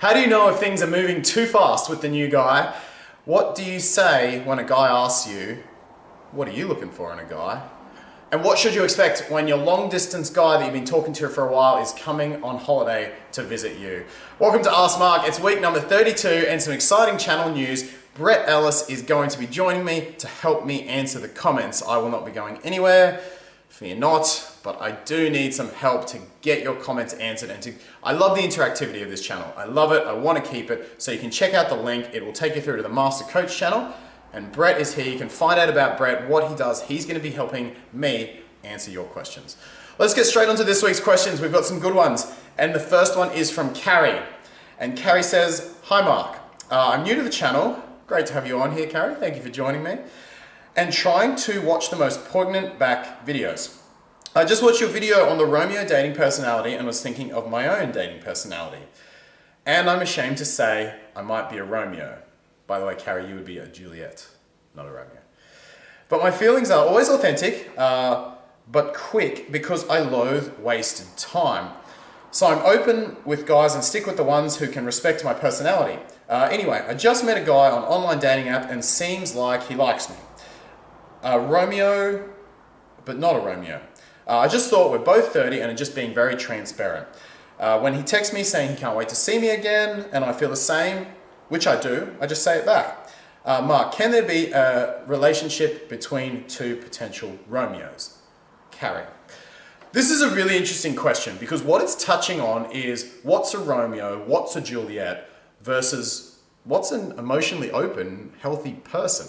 How do you know if things are moving too fast with the new guy? What do you say when a guy asks you, what are you looking for in a guy? And what should you expect when your long distance guy that you've been talking to for a while is coming on holiday to visit you? Welcome to Ask Mark. It's week number 32 and some exciting channel news. Brett Ellis is going to be joining me to help me answer the comments. I will not be going anywhere, fear not, but I do need some help to get your comments answered. I love the interactivity of this channel. I love it, I want to keep it. So you can check out the link. It will take you through to the Master Coach channel. And Brett is here. You can find out about Brett, what he does. He's going to be helping me answer your questions. Let's get straight onto this week's questions. We've got some good ones. And the first one is from Carrie. And Carrie says, "Hi Mark, I'm new to the channel. Great to have you on here, Carrie. Thank you for joining me. And trying to watch the most poignant back videos. I just watched your video on the Romeo dating personality and was thinking of my own dating personality. And I'm ashamed to say I might be a Romeo." By the way, Carrie, you would be a Juliet, not a Romeo. "But my feelings are always authentic, but quick because I loathe wasted time. So I'm open with guys and stick with the ones who can respect my personality. Anyway, I just met a guy on an online dating app and seems like he likes me. Romeo, but not a Romeo. I just thought we're both 30 and are just being very transparent. When he texts me saying he can't wait to see me again and I feel the same, which I do, I just say it back. Mark, can there be a relationship between two potential Romeos?" Carrie. This is a really interesting question because what it's touching on is what's a Romeo, what's a Juliet versus what's an emotionally open, healthy person.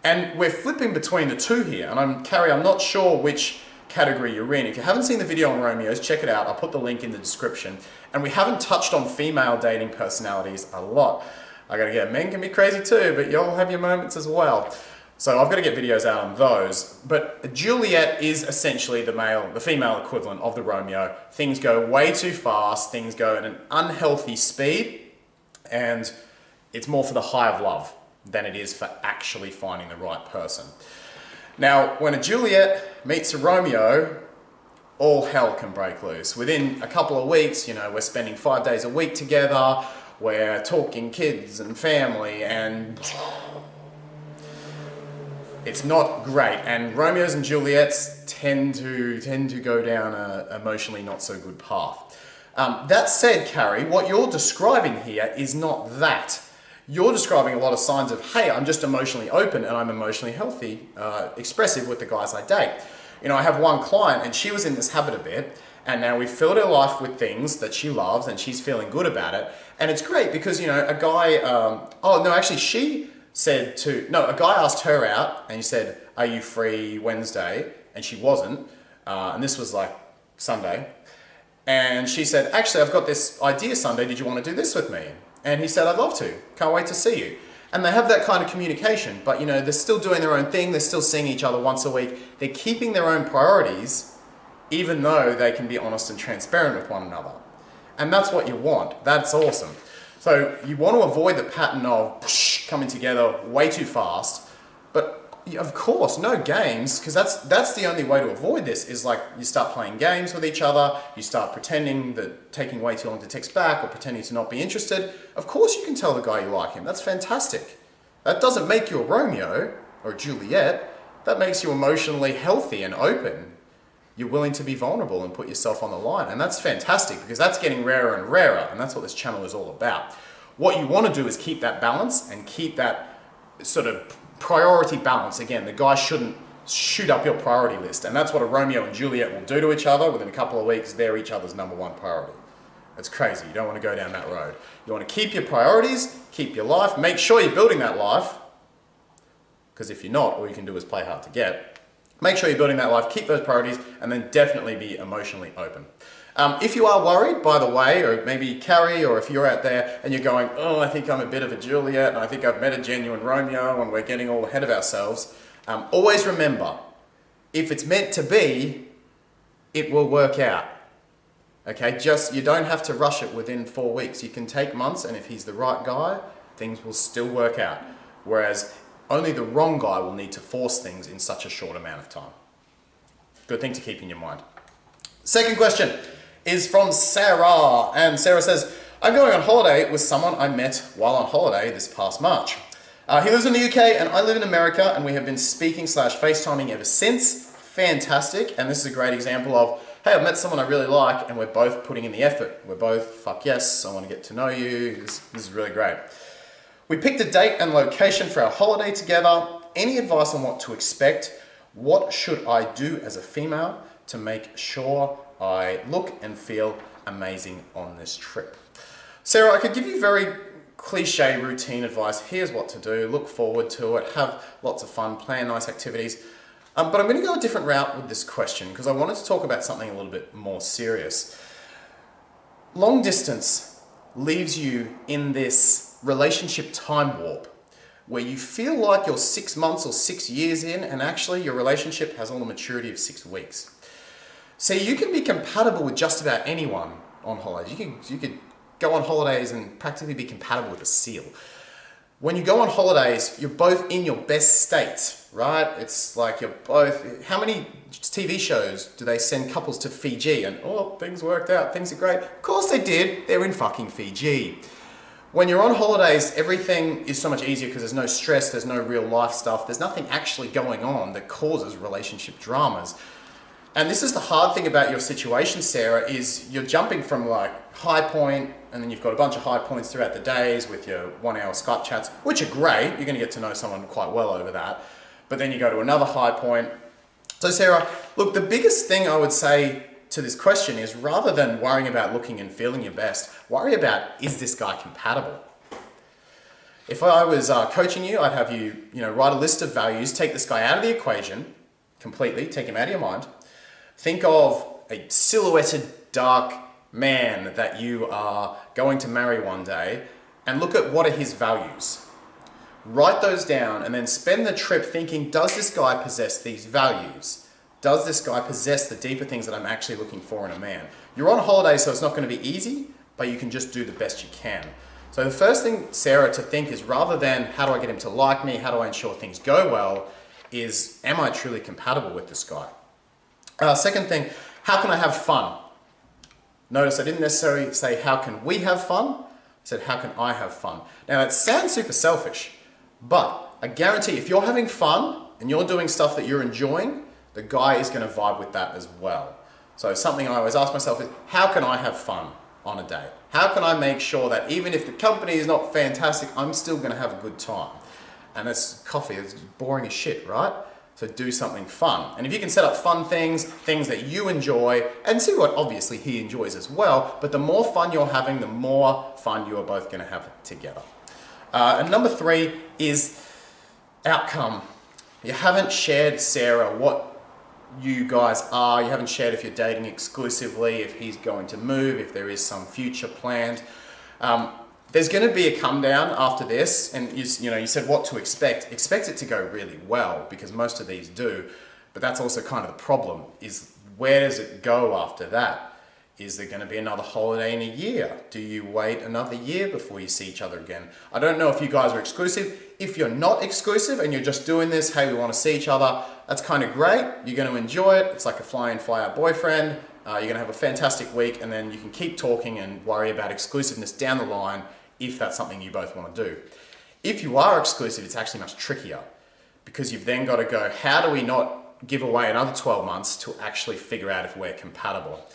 And we're flipping between the two here. And Carrie, I'm not sure which category you're in. If you haven't seen the video on Romeos, check it out. I'll put the link in the description. And we haven't touched on female dating personalities a lot. I gotta get, men can be crazy too, but y'all have your moments as well. So I've got to get videos out on those. But Juliet is essentially the female equivalent of the Romeo. Things go way too fast, things go at an unhealthy speed, and it's more for the high of love than it is for actually finding the right person. Now, when a Juliet meets a Romeo, all hell can break loose. Within a couple of weeks, you know, we're spending 5 days a week together, we're talking kids and family, and it's not great. And Romeos and Juliets tend to go down a emotionally not so good path. That said, Carrie, what you're describing here is not that. You're describing a lot of signs of, hey, I'm just emotionally open and I'm emotionally healthy, expressive with the guys I date. You know, I have one client and she was in this habit a bit, and now we've filled her life with things that she loves and she's feeling good about it. And it's great because, you know, a guy, a guy asked her out and he said, "Are you free Wednesday?" And she wasn't. And this was like Sunday. And she said, "Actually, I've got this idea Sunday. Did you want to do this with me?" And he said, "I'd love to. Can't wait to see you." And they have that kind of communication, but you know, they're still doing their own thing. They're still seeing each other once a week. They're keeping their own priorities, even though they can be honest and transparent with one another. And that's what you want. That's awesome. So you want to avoid the pattern of coming together way too fast, but of course, no games, because that's the only way to avoid this, is like you start playing games with each other, you start pretending that taking way too long to text back or pretending to not be interested. Of course you can tell the guy you like him. That's fantastic. That doesn't make you a Romeo or a Juliet. That makes you emotionally healthy and open. You're willing to be vulnerable and put yourself on the line. And that's fantastic because that's getting rarer and rarer. And that's what this channel is all about. What you want to do is keep that balance and keep that sort of priority balance. Again, the guy shouldn't shoot up your priority list. And that's what a Romeo and Juliet will do to each other. Within a couple of weeks, they're each other's #1 priority. That's crazy. You don't want to go down that road. You want to keep your priorities, keep your life, make sure you're building that life. Because if you're not, all you can do is play hard to get. Make sure you're building that life, keep those priorities, and then definitely be emotionally open. If you are worried, by the way, or maybe Carrie, or if you're out there and you're going, "Oh, I think I'm a bit of a Juliet, and I think I've met a genuine Romeo, and we're getting all ahead of ourselves," always remember, if it's meant to be, it will work out. Okay, you don't have to rush it within 4 weeks. You can take months, and if he's the right guy, things will still work out. Whereas only the wrong guy will need to force things in such a short amount of time. Good thing to keep in your mind. Second question is from Sarah, and Sarah says, I'm going on holiday with someone I met while on holiday this past March. He lives in the UK and I live in America, and we have been speaking / FaceTiming ever since. Fantastic. And this is a great example of, hey, I've met someone I really like and we're both putting in the effort. We're both, fuck yes, I want to get to know you. This is really great. We picked a date and location for our holiday together. Any advice on what to expect? What should I do as a female to make sure I look and feel amazing on this trip? Sarah, I could give you very cliche routine advice. Here's what to do. Look forward to it. Have lots of fun. Plan nice activities. But I'm going to go a different route with this question because I wanted to talk about something a little bit more serious. Long distance leaves you in this relationship time warp where you feel like you're 6 months or 6 years in, and actually your relationship has all the maturity of 6 weeks. So you can be compatible with just about anyone on holidays. You could go on holidays and practically be compatible with a seal. When you go on holidays, you're both in your best state, right? It's like you're both, how many TV shows do they send couples to Fiji and, oh, things worked out, things are great? Of course they did, they're in fucking Fiji. When you're on holidays, everything is so much easier because there's no stress, there's no real life stuff, there's nothing actually going on that causes relationship dramas. And this is the hard thing about your situation, Sarah, is you're jumping from like high point, and then you've got a bunch of high points throughout the days with your 1 hour Skype chats, which are great. You're going to get to know someone quite well over that. But then you go to another high point. So Sarah, look, the biggest thing I would say to this question is, rather than worrying about looking and feeling your best, worry about, is this guy compatible? If I was coaching you, I'd have you, write a list of values, take this guy out of the equation completely, take him out of your mind. Think of a silhouetted dark man that you are going to marry one day and look at what are his values. Write those down and then spend the trip thinking, does this guy possess these values? Does this guy possess the deeper things that I'm actually looking for in a man? You're on holiday, so it's not going to be easy, but you can just do the best you can. So the first thing, Sarah, to think is, rather than how do I get him to like me, how do I ensure things go well, is, am I truly compatible with this guy? Second thing, how can I have fun? Notice I didn't necessarily say how can we have fun, I said how can I have fun. Now it sounds super selfish, but I guarantee if you're having fun and you're doing stuff that you're enjoying, the guy is going to vibe with that as well. So something I always ask myself is, how can I have fun on a date? How can I make sure that even if the company is not fantastic, I'm still going to have a good time? And that's coffee, it's boring as shit, right? So do something fun. And if you can set up fun things that you enjoy, and see what obviously he enjoys as well, but the more fun you're having, the more fun you are both going to have together. And number 3 is outcome. You haven't shared, Sarah, what you guys are. You haven't shared if you're dating exclusively, if he's going to move, if there is some future planned. There's going to be a come down after this, and you said what to expect. Expect it to go really well, because most of these do, but that's also kind of the problem, is where does it go after that? Is there going to be another holiday in a year? Do you wait another year before you see each other again? I don't know if you guys are exclusive. If you're not exclusive and you're just doing this, hey, we want to see each other, that's kind of great. You're going to enjoy it. It's like a fly in, fly out boyfriend. You're going to have a fantastic week, and then you can keep talking and worry about exclusiveness down the line if that's something you both want to do. If you are exclusive, it's actually much trickier, because you've then got to go, how do we not give away another 12 months to actually figure out if we're compatible?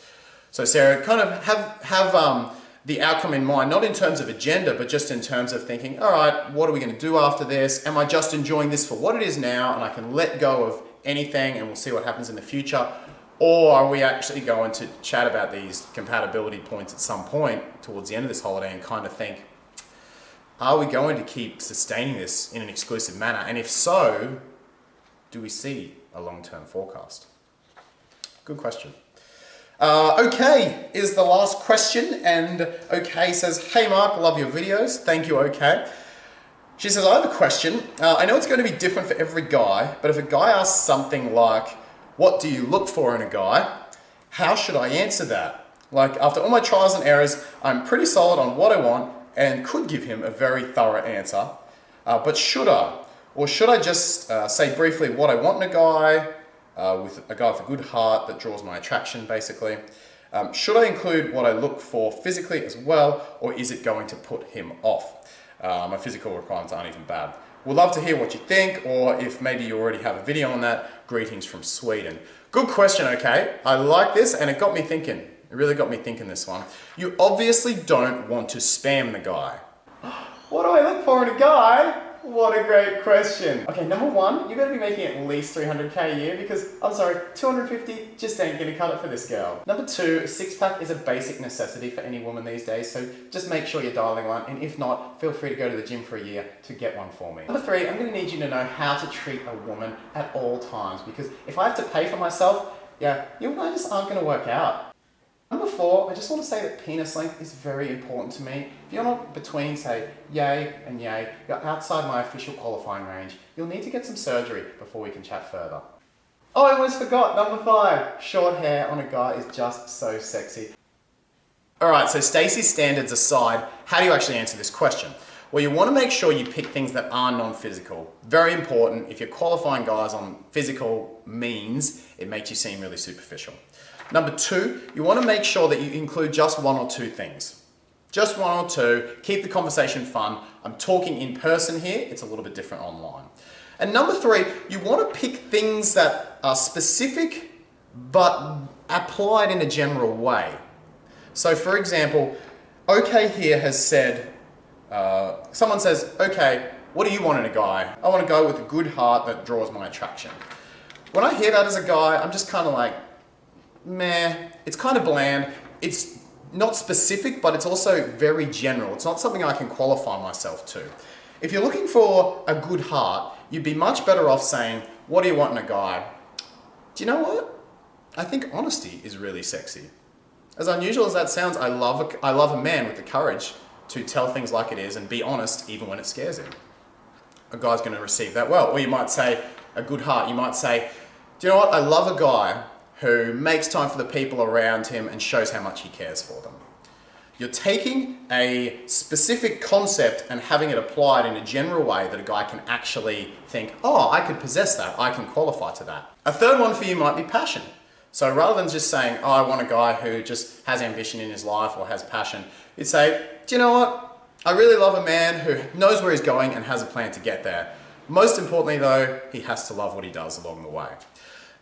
So Sarah, kind of have the outcome in mind, not in terms of agenda, but just in terms of thinking, all right, what are we going to do after this? Am I just enjoying this for what it is now, and I can let go of anything and we'll see what happens in the future? Or are we actually going to chat about these compatibility points at some point towards the end of this holiday and kind of think, are we going to keep sustaining this in an exclusive manner? And if so, do we see a long-term forecast? Good question. Okay is the last question, and Okay says, hey Mark, love your videos. Thank you, Okay. She says, I have a question. I know it's going to be different for every guy, but if a guy asks something like, what do you look for in a guy? How should I answer that? Like, after all my trials and errors, I'm pretty solid on what I want and could give him a very thorough answer. But should I? Or should I just say briefly what I want in a guy, with a guy with a good heart that draws my attraction, basically? Should I include what I look for physically as well, or is it going to put him off? My physical requirements aren't even bad. We'd love to hear what you think, or if maybe you already have a video on that. Greetings from Sweden. Good question, okay? I like this, and it got me thinking. It really got me thinking, this one. You obviously don't want to spam the guy. What do I look for in a guy? What a great question. Okay, number one, you're gonna be making at least 300K a year because, I'm sorry, 250 just ain't gonna cut it for this girl. Number two, a six-pack is a basic necessity for any woman these days, so just make sure you're dialing one, and if not, feel free to go to the gym for a year to get one for me. Number three, I'm gonna need you to know how to treat a woman at all times, because if I have to pay for myself, yeah, you and I just aren't gonna work out. Number four, I just want to say that penis length is very important to me. If you're not between, say, yay and yay, you're outside my official qualifying range, you'll need to get some surgery before we can chat further. Oh, I almost forgot, number five, short hair on a guy is just so sexy. Alright, so Stacey's standards aside, how do you actually answer this question? Well, you want to make sure you pick things that are non-physical. Very important, if you're qualifying guys on physical means, it makes you seem really superficial. Number two, you want to make sure that you include just one or two things. Just one or two, keep the conversation fun. I'm talking in person here, it's a little bit different online. And number three, you want to pick things that are specific but applied in a general way. So for example, OK here has said, someone says, okay, what do you want in a guy? I want a guy with a good heart that draws my attraction. When I hear that as a guy, I'm just kind of like, meh, it's kind of bland. It's not specific, but it's also very general. It's not something I can qualify myself to. If you're looking for a good heart, you'd be much better off saying, what do you want in a guy? Do you know what? I think honesty is really sexy. As unusual as that sounds, I love a man with the courage to tell things like it is and be honest even when it scares him. A guy's going to receive that well. Or you might say, a good heart, you might say, do you know what? I love a guy who makes time for the people around him and shows how much he cares for them. You're taking a specific concept and having it applied in a general way that a guy can actually think, oh, I could possess that, I can qualify to that. A third one for you might be passion. So rather than just saying, oh, I want a guy who just has ambition in his life or has passion, you'd say, do you know what? I really love a man who knows where he's going and has a plan to get there. Most importantly though, he has to love what he does along the way.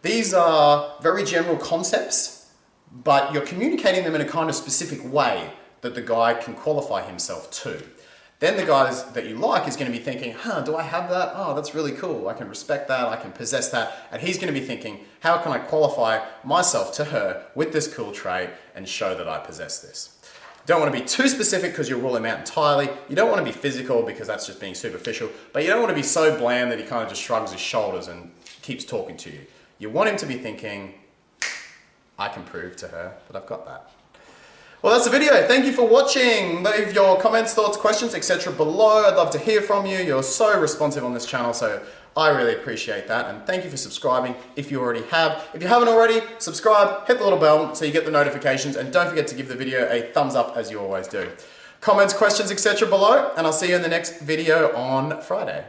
These are very general concepts, but you're communicating them in a kind of specific way that the guy can qualify himself to. Then the guy that you like is going to be thinking, huh, do I have that? Oh, that's really cool. I can respect that. I can possess that. And he's going to be thinking, how can I qualify myself to her with this cool trait and show that I possess this? You don't want to be too specific because you'll rule him out entirely. You don't want to be physical because that's just being superficial. But you don't want to be so bland that he kind of just shrugs his shoulders and keeps talking to you. You want him to be thinking, I can prove to her that I've got that. Well, that's the video. Thank you for watching. Leave your comments, thoughts, questions, etc. below. I'd love to hear from you. You're so responsive on this channel, so I really appreciate that. And thank you for subscribing if you already have. If you haven't already, subscribe, hit the little bell so you get the notifications, and don't forget to give the video a thumbs up as you always do. Comments, questions, etc. below, and I'll see you in the next video on Friday.